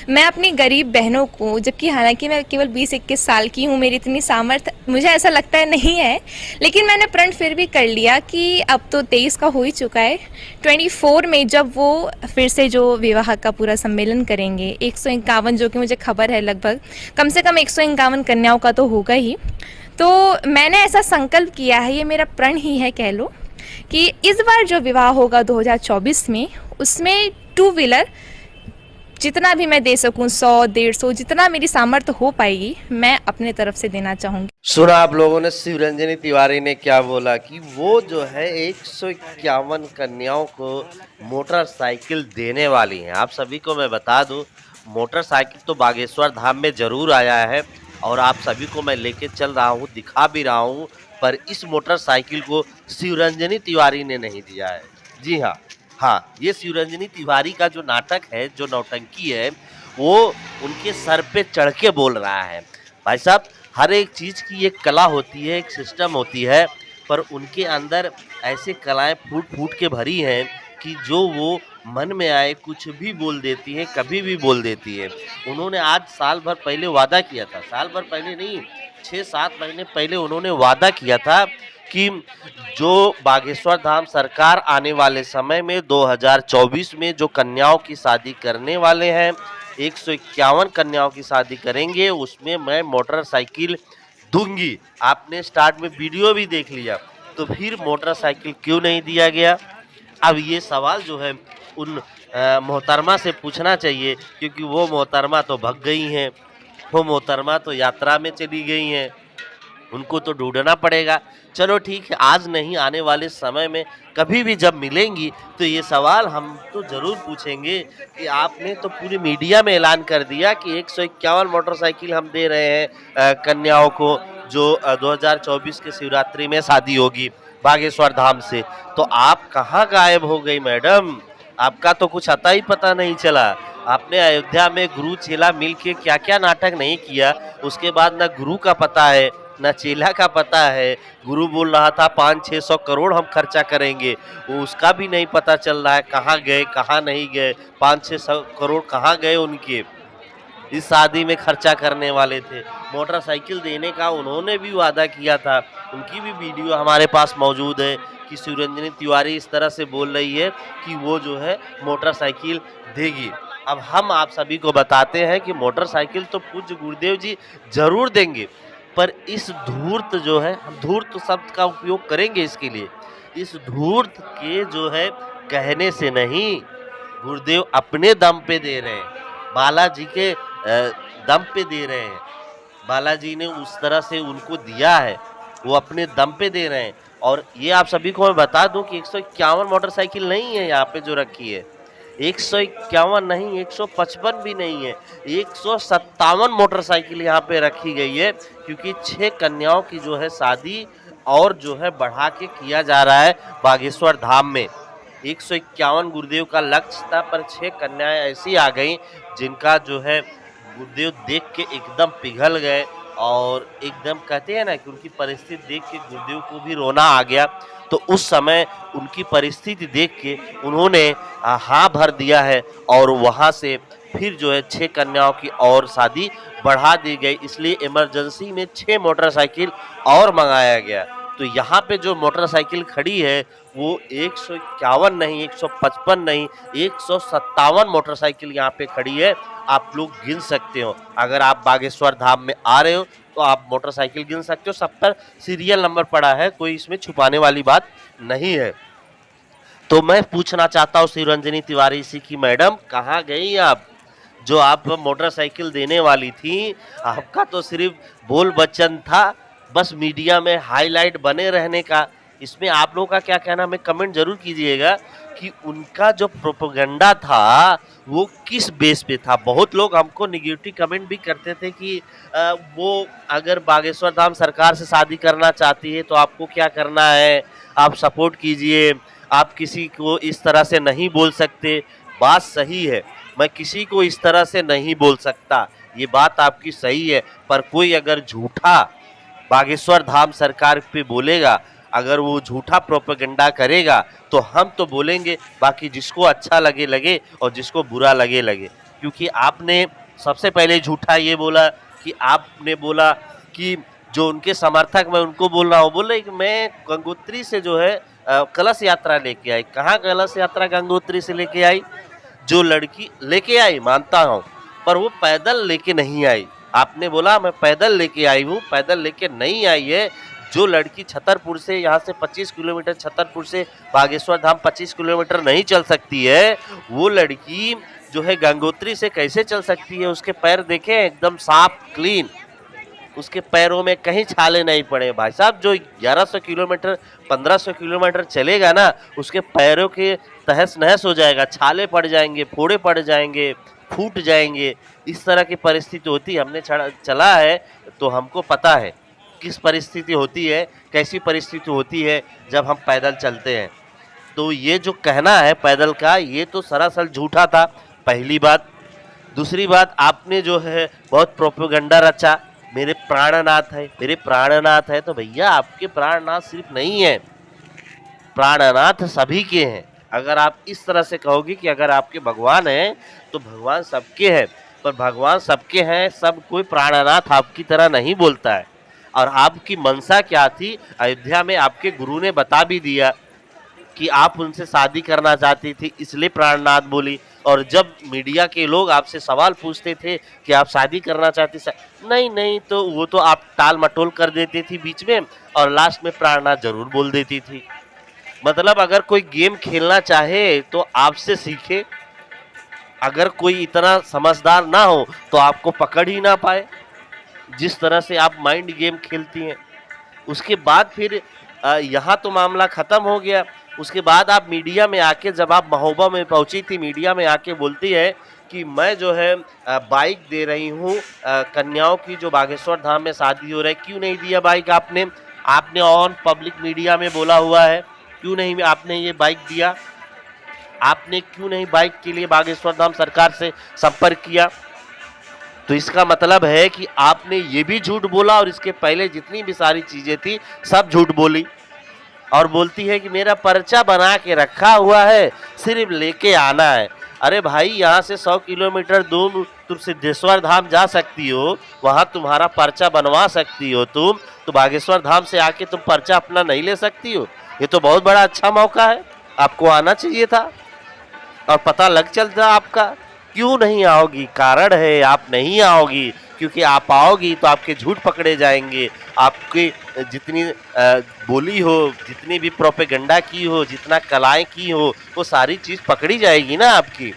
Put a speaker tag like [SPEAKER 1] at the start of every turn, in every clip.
[SPEAKER 1] मैं अपनी गरीब बहनों को, जबकि हालांकि मैं केवल 20-21 साल की हूँ, मेरी इतनी सामर्थ्य मुझे ऐसा लगता है नहीं है, लेकिन मैंने प्रण फिर भी कर लिया कि अब तो 23 का हो ही चुका है। 24 में जब वो फिर से जो विवाह का पूरा सम्मेलन करेंगे, 151, जो कि मुझे खबर है लगभग कम से कम 151 कन्याओं का तो होगा ही। तो मैंने ऐसा संकल्प किया है, ये मेरा प्रण ही है कह लो, कि इस बार जो विवाह होगा 2024 में, उसमें टू व्हीलर जितना भी मैं दे सकूं, 100-150 जितना मेरी सामर्थ्य हो पाएगी, मैं अपने तरफ से देना चाहूँगी।
[SPEAKER 2] सुना आप लोगों ने शिवरंजनी तिवारी ने क्या बोला कि वो जो है 151 कन्याओं को मोटरसाइकिल देने वाली हैं। आप सभी को मैं बता दूं, मोटरसाइकिल तो बागेश्वर धाम में जरूर आया है और आप सभी को मैं लेके चल रहा हूं, दिखा भी रहा हूं, पर इस मोटरसाइकिल को शिवरंजनी तिवारी ने नहीं दिया है। जी हाँ, हाँ, ये शिवरंजनी तिवारी का जो नाटक है, जो नौटंकी है, वो उनके सर पे चढ़ के बोल रहा है। भाई साहब, हर एक चीज़ की एक कला होती है, एक सिस्टम होती है, पर उनके अंदर ऐसे कलाएं फूट फूट के भरी हैं कि जो वो मन में आए कुछ भी बोल देती है, कभी भी बोल देती है। उन्होंने आज साल भर पहले वादा किया था, साल भर पहले नहीं, 6-7 महीने पहले उन्होंने वादा किया था कि जो बागेश्वर धाम सरकार आने वाले समय में 2024 में जो कन्याओं की शादी करने वाले हैं, 151 कन्याओं की शादी करेंगे, उसमें मैं मोटरसाइकिल दूंगी। आपने स्टार्ट में वीडियो भी देख लिया, तो फिर मोटरसाइकिल क्यों नहीं दिया गया? अब ये सवाल जो है उन मोहतरमा से पूछना चाहिए, क्योंकि वो मोहतरमा तो भग गई हैं, वो मोहतरमा तो यात्रा में चली गई हैं, उनको तो ढूंढना पड़ेगा। चलो ठीक है, आज नहीं, आने वाले समय में कभी भी जब मिलेंगी तो ये सवाल हम तो ज़रूर पूछेंगे कि आपने तो पूरी मीडिया में ऐलान कर दिया कि 151 मोटरसाइकिल हम दे रहे हैं कन्याओं को, जो 2024 के शिवरात्रि में शादी होगी बागेश्वर धाम से। तो आप कहाँ गायब हो गई मैडम? आपका तो कुछ अता ही पता नहीं चला। आपने अयोध्या में गुरु चेला मिल के क्या क्या नाटक नहीं किया, उसके बाद ना गुरु का पता है ना चेला का पता है। गुरु बोल रहा था 500-600 करोड़ हम खर्चा करेंगे, वो उसका भी नहीं पता चल रहा है कहाँ गए कहाँ नहीं गए, 500-600 करोड़ कहाँ गए उनके। इस शादी में खर्चा करने वाले थे, मोटरसाइकिल देने का उन्होंने भी वादा किया था, उनकी भी वीडियो हमारे पास मौजूद है कि शिवरंजनी तिवारी इस तरह से बोल रही है कि वो जो है मोटरसाइकिल देगी। अब हम आप सभी को बताते हैं कि मोटरसाइकिल तो पूज्य गुरुदेव जी जरूर देंगे, पर इस धूर्त जो है, हम धूर्त शब्द का उपयोग करेंगे इसके लिए, इस धूर्त के जो है कहने से नहीं, गुरुदेव अपने दम पे दे रहे हैं, बालाजी के दम पे दे रहे हैं। बालाजी ने उस तरह से उनको दिया है, वो अपने दम पे दे रहे हैं। और ये आप सभी को मैं बता दूं कि 151 मोटरसाइकिल नहीं है यहाँ पे जो रखी है, 151 नहीं, 155 भी नहीं है, 157 मोटरसाइकिल यहाँ पे रखी गई है, क्योंकि 6 कन्याओं की जो है शादी और जो है बढ़ा के किया जा रहा है बागेश्वर धाम में। 151 गुरुदेव का लक्ष्य था, पर 6 कन्याएं ऐसी आ गई जिनका जो है गुरुदेव देख के एकदम पिघल गए, और एकदम कहते हैं ना कि उनकी परिस्थिति देख के गुरुदेव को भी रोना आ गया। तो उस समय उनकी परिस्थिति देख के उन्होंने हाँ भर दिया है, और वहाँ से फिर जो है 6 कन्याओं की और शादी बढ़ा दी गई, इसलिए इमरजेंसी में 6 मोटरसाइकिल और मंगाया गया। तो यहाँ पे जो मोटरसाइकिल खड़ी है वो 151 नहीं, 155 नहीं, 157 मोटरसाइकिल यहाँ पे खड़ी है। आप लोग गिन सकते हो, अगर आप बागेश्वर धाम में आ रहे हो तो आप मोटरसाइकिल गिन सकते हो, सब पर सीरियल नंबर पड़ा है, कोई इसमें छुपाने वाली बात नहीं है। तो मैं पूछना चाहता हूँ शिवरंजनी तिवारी से कि मैडम कहाँ गई आप? जो आप मोटरसाइकिल देने वाली थी, आपका तो सिर्फ बोल बच्चन था, बस मीडिया में हाईलाइट बने रहने का। इसमें आप लोगों का क्या कहना, हमें कमेंट जरूर कीजिएगा कि उनका जो प्रोपेगेंडा था वो किस बेस पे था। बहुत लोग हमको निगेटिव कमेंट भी करते थे कि वो अगर बागेश्वर धाम सरकार से शादी करना चाहती है तो आपको क्या करना है, आप सपोर्ट कीजिए, आप किसी को इस तरह से नहीं बोल सकते। बात सही है, मैं किसी को इस तरह से नहीं बोल सकता, ये बात आपकी सही है, पर कोई अगर झूठा बागेश्वर धाम सरकार पे बोलेगा, अगर वो झूठा प्रोपेगेंडा करेगा तो हम तो बोलेंगे, बाकी जिसको अच्छा लगे लगे और जिसको बुरा लगे लगे, क्योंकि आपने सबसे पहले झूठा ये बोला कि आपने बोला कि जो उनके समर्थक, मैं उनको बोल रहा हूँ, बोले कि मैं गंगोत्री से जो है कलश यात्रा लेके आई। कहाँ कलश यात्रा गंगोत्री से लेके आई? जो लड़की लेके आई मानता हूँ, पर वो पैदल लेके नहीं आई। आपने बोला मैं पैदल लेके आई हूँ, पैदल लेके नहीं आई है। जो लड़की छतरपुर से, यहाँ से 25 किलोमीटर, छतरपुर से बागेश्वर धाम 25 किलोमीटर नहीं चल सकती है, वो लड़की जो है गंगोत्री से कैसे चल सकती है? उसके पैर देखें, एकदम साफ क्लीन, उसके पैरों में कहीं छाले नहीं पड़े। भाई साहब, जो 1100 किलोमीटर 1500 किलोमीटर चलेगा ना, उसके पैरों के तहस नहस हो जाएगा, छाले पड़ जाएंगे, फोड़े पड़ जाएंगे, फूट जाएंगे। इस तरह की परिस्थिति होती है। हमने चला है तो हमको पता है किस परिस्थिति होती है, कैसी परिस्थिति होती है जब हम पैदल चलते हैं। तो ये जो कहना है पैदल का, ये तो सरासर झूठा था, पहली बात। दूसरी बात, आपने जो है बहुत प्रोपेगेंडा रचा, मेरे प्राणनाथ है, मेरे प्राणनाथ है। तो भैया, आपके प्राणनाथ सिर्फ नहीं है, प्राणनाथ सभी के हैं। अगर आप इस तरह से कहोगे कि अगर आपके भगवान हैं तो भगवान सबके हैं, पर भगवान सबके हैं, सब कोई प्राणनाथ आपकी तरह नहीं बोलता है। और आपकी मनसा क्या थी? अयोध्या में आपके गुरु ने बता भी दिया कि आप उनसे शादी करना चाहती थी, इसलिए प्राणनाथ बोली। और जब मीडिया के लोग आपसे सवाल पूछते थे कि आप शादी करना चाहती, नहीं नहीं, तो वो तो आप टाल मटोल कर देती थी बीच में, और लास्ट में प्राणनाथ जरूर बोल देती थी। मतलब अगर कोई गेम खेलना चाहे तो आपसे सीखे। अगर कोई इतना समझदार ना हो तो आपको पकड़ ही ना पाए, जिस तरह से आप माइंड गेम खेलती हैं। उसके बाद फिर यहाँ तो मामला ख़त्म हो गया। उसके बाद आप मीडिया में आके, जब आप महोबा में पहुंची थी, मीडिया में आके बोलती है कि मैं जो है बाइक दे रही हूँ कन्याओं की जो बागेश्वर धाम में शादी हो रहा है। क्यों नहीं दिया बाइक आपने? आपने ऑन पब्लिक मीडिया में बोला हुआ है, क्यों नहीं आपने ये बाइक दिया? आपने क्यों नहीं बाइक के लिए बागेश्वर धाम सरकार से संपर्क किया? तो इसका मतलब है कि आपने ये भी झूठ बोला, और इसके पहले जितनी भी सारी चीज़ें थी सब झूठ बोली। और बोलती है कि मेरा पर्चा बना के रखा हुआ है, सिर्फ लेके आना है। अरे भाई, यहाँ से 100 किलोमीटर दूर तुम सिद्धेश्वर धाम जा सकती हो, वहाँ तुम्हारा पर्चा बनवा सकती हो तुम, तो बागेश्वर धाम से आके तुम पर्चा अपना नहीं ले सकती हो? ये तो बहुत बड़ा अच्छा मौका है, आपको आना चाहिए था और पता लग चलता आपका। क्यों नहीं आओगी? कारण है, आप नहीं आओगी क्योंकि आप आओगी तो आपके झूठ पकड़े जाएंगे। आपकी जितनी बोली हो, जितनी भी प्रोपेगेंडा की हो, जितना कलाएं की हो, वो सारी चीज़ पकड़ी जाएगी ना आपकी।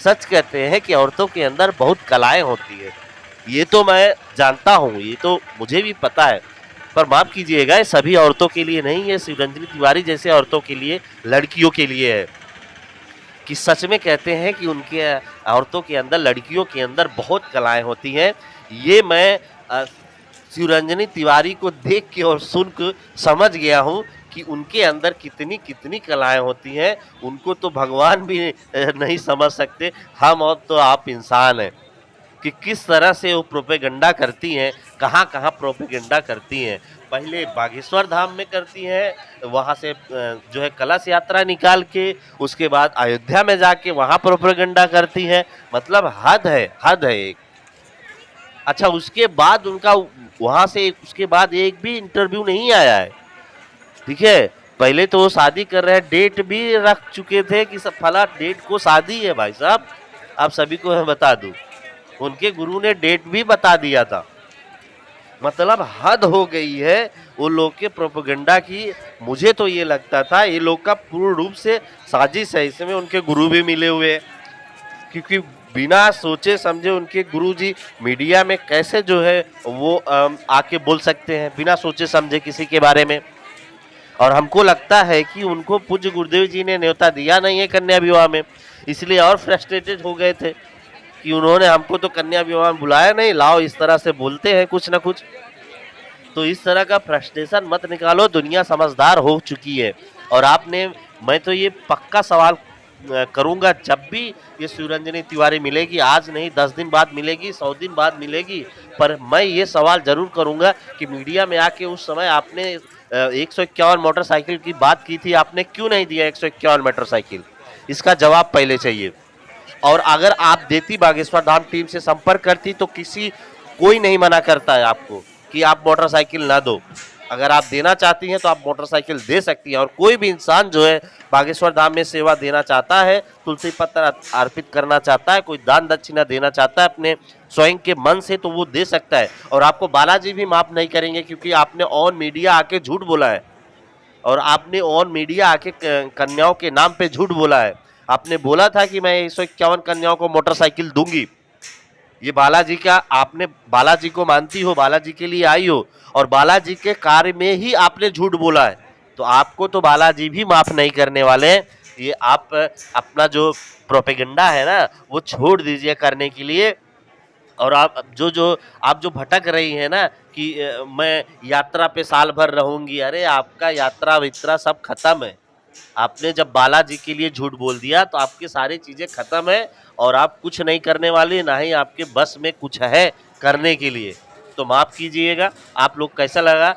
[SPEAKER 2] सच कहते हैं कि औरतों के अंदर बहुत कलाएं होती है, ये तो मैं जानता हूँ, ये तो मुझे भी पता है। पर माफ़ कीजिएगा, ये सभी औरतों के लिए नहीं है, शिवरंजनी तिवारी जैसे औरतों के लिए, लड़कियों के लिए है। कि सच में कहते हैं कि उनके औरतों के अंदर, लड़कियों के अंदर बहुत कलाएं होती हैं। ये मैं शिवरंजनी तिवारी को देख के और सुन के समझ गया हूँ कि उनके अंदर कितनी कितनी कलाएं होती हैं। उनको तो भगवान भी नहीं समझ सकते, हम और तो आप इंसान हैं। कि किस तरह से वो प्रोपेगेंडा करती हैं, कहाँ कहाँ प्रोपेगेंडा करती हैं। पहले बागेश्वर धाम में करती हैं, वहाँ से जो है कलश यात्रा निकाल के, उसके बाद अयोध्या में जाके वहाँ प्रोपेगेंडा करती हैं। मतलब हद है, हद है एक। अच्छा, उसके बाद उनका वहाँ से उसके बाद एक भी इंटरव्यू नहीं आया है, ठीक है। पहले तो वो शादी कर रहे हैं, डेट भी रख चुके थे कि फला डेट को शादी है। भाई साहब, आप सभी को मैं बता दूं, उनके गुरु ने डेट भी बता दिया था। मतलब हद हो गई है वो लोग के प्रोपेगेंडा की। मुझे तो ये लगता था ये लोग का पूर्ण रूप से साजिश है, इसमें उनके गुरु भी मिले हुए हैं। क्योंकि बिना सोचे समझे उनके गुरुजी मीडिया में कैसे जो है वो आके बोल सकते हैं बिना सोचे समझे किसी के बारे में। और हमको लगता है कि उनको पूज्य गुरुदेव जी ने न्योता दिया नहीं है कन्या विवाह में, इसलिए और फ्रस्ट्रेटेड हो गए थे कि उन्होंने हमको तो कन्या विवाह में बुलाया नहीं, लाओ इस तरह से बोलते हैं कुछ ना कुछ। तो इस तरह का फ्रस्ट्रेशन मत निकालो, दुनिया समझदार हो चुकी है। और आपने, मैं तो ये पक्का सवाल करूंगा, जब भी ये शिवरंजनी तिवारी मिलेगी, आज नहीं 10 दिन बाद मिलेगी, 100 दिन बाद मिलेगी, पर मैं ये सवाल जरूर करूंगा कि मीडिया में आके उस समय आपने 151 मोटरसाइकिल की बात की थी, आपने क्यों नहीं दिया 151 मोटरसाइकिल? इसका जवाब पहले चाहिए। और अगर आप देती बागेश्वर धाम टीम से संपर्क करती तो कोई नहीं मना करता है आपको कि आप मोटरसाइकिल ना दो। अगर आप देना चाहती हैं तो आप मोटरसाइकिल दे सकती हैं। और कोई भी इंसान जो है बागेश्वर धाम में सेवा देना चाहता है, तुलसी पत्र अर्पित करना चाहता है, कोई दान दक्षिणा देना चाहता है अपने स्वयं के मन से, तो वो दे सकता है। और आपको बालाजी भी माफ नहीं करेंगे, क्योंकि आपने ऑन मीडिया आके झूठ बोला है। और आपने ऑन मीडिया आके कन्याओं के नाम पे झूठ बोला है। आपने बोला था कि मैं 151 कन्याओं को मोटरसाइकिल दूंगी। ये बालाजी का, आपने बालाजी को मानती हो, बालाजी के लिए आई हो, और बालाजी के कार्य में ही आपने झूठ बोला है। तो आपको तो बालाजी भी माफ नहीं करने वाले हैं। ये आप अपना जो प्रोपेगेंडा है ना, वो छोड़ दीजिए करने के लिए। और आप जो भटक रही है ना कि मैं यात्रा पे साल भर रहूंगी, अरे आपका यात्रा वित्रा सब खत्म है। आपने जब बालाजी के लिए झूठ बोल दिया तो आपकी सारी चीजें खत्म है, और आप कुछ नहीं करने वाले, ना ही आपके बस में कुछ है करने के लिए। तो माफ कीजिएगा। आप लोग कैसा लगा